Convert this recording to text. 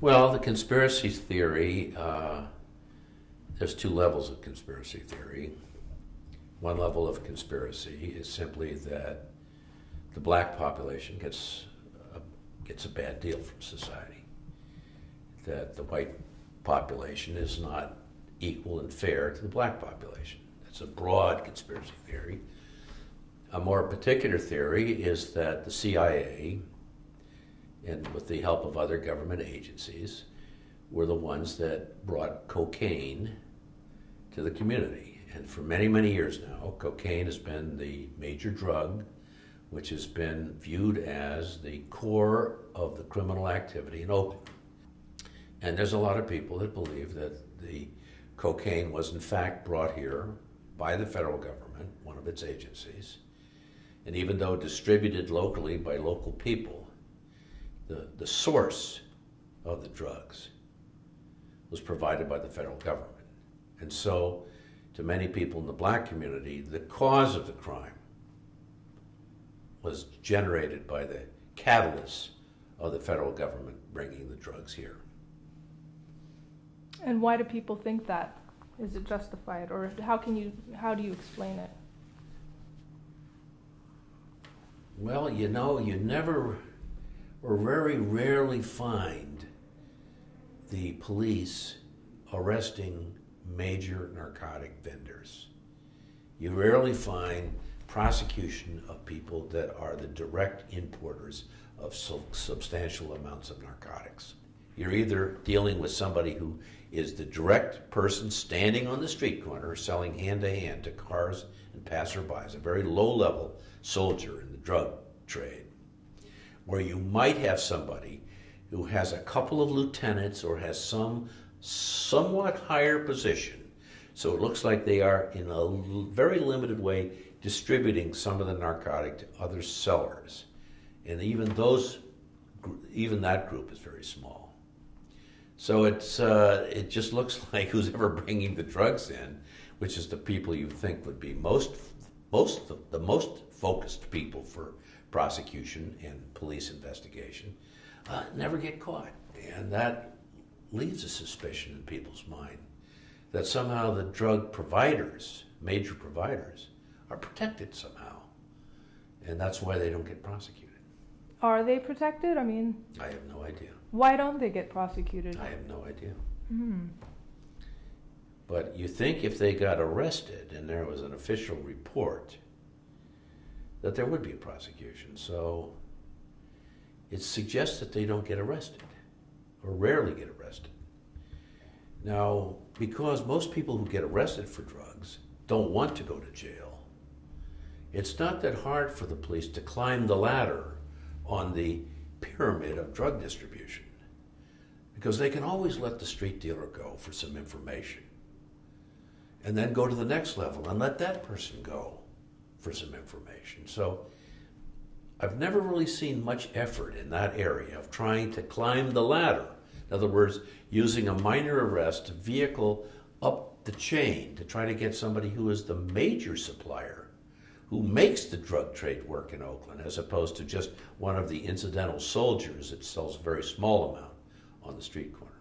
Well, the conspiracy theory, there's two levels of conspiracy theory. One level of conspiracy is simply that the black population gets a bad deal from society, that the white population is not equal and fair to the black population. That's a broad conspiracy theory. A more particular theory is that the CIA, and with the help of other government agencies, were the ones that brought cocaine to the community. And for many, many years now, cocaine has been the major drug which has been viewed as the core of the criminal activity in Oakland. And there's a lot of people that believe that the cocaine was in fact brought here by the federal government, one of its agencies, and even though distributed locally by local people, the source of the drugs was provided by the federal government. And so, to many people in the black community, the cause of the crime was generated by the catalyst of the federal government bringing the drugs here. And why do people think that? Is it justified, or how do you explain it? Well, you know, you never, or very rarely find the police arresting major narcotic vendors. You rarely find prosecution of people that are the direct importers of substantial amounts of narcotics. You're either dealing with somebody who is the direct person standing on the street corner selling hand-to-hand to cars and passerbys, a very low-level soldier in the drug trade, where you might have somebody who has a couple of lieutenants or has some somewhat higher position, so it looks like they are in a very limited way distributing some of the narcotic to other sellers, and even that group is very small. So it just looks like who's ever bringing the drugs in, which is the people you think would be the most focused people for prosecution and police investigation, never get caught, and that leaves a suspicion in people's mind that somehow the drug providers, major providers, are protected somehow, and that's why they don't get prosecuted. Are they protected? I mean, I have no idea. Why don't they get prosecuted? I have no idea. Hmm. But you think if they got arrested and there was an official report, that there would be a prosecution. So it suggests that they don't get arrested, or rarely get arrested. Now, because most people who get arrested for drugs don't want to go to jail, it's not that hard for the police to climb the ladder on the pyramid of drug distribution, because they can always let the street dealer go for some information and then go to the next level and let that person go for some information. So I've never really seen much effort in that area of trying to climb the ladder. In other words, using a minor arrest vehicle up the chain to try to get somebody who is the major supplier, who makes the drug trade work in Oakland, as opposed to just one of the incidental soldiers that sells a very small amount on the street corner.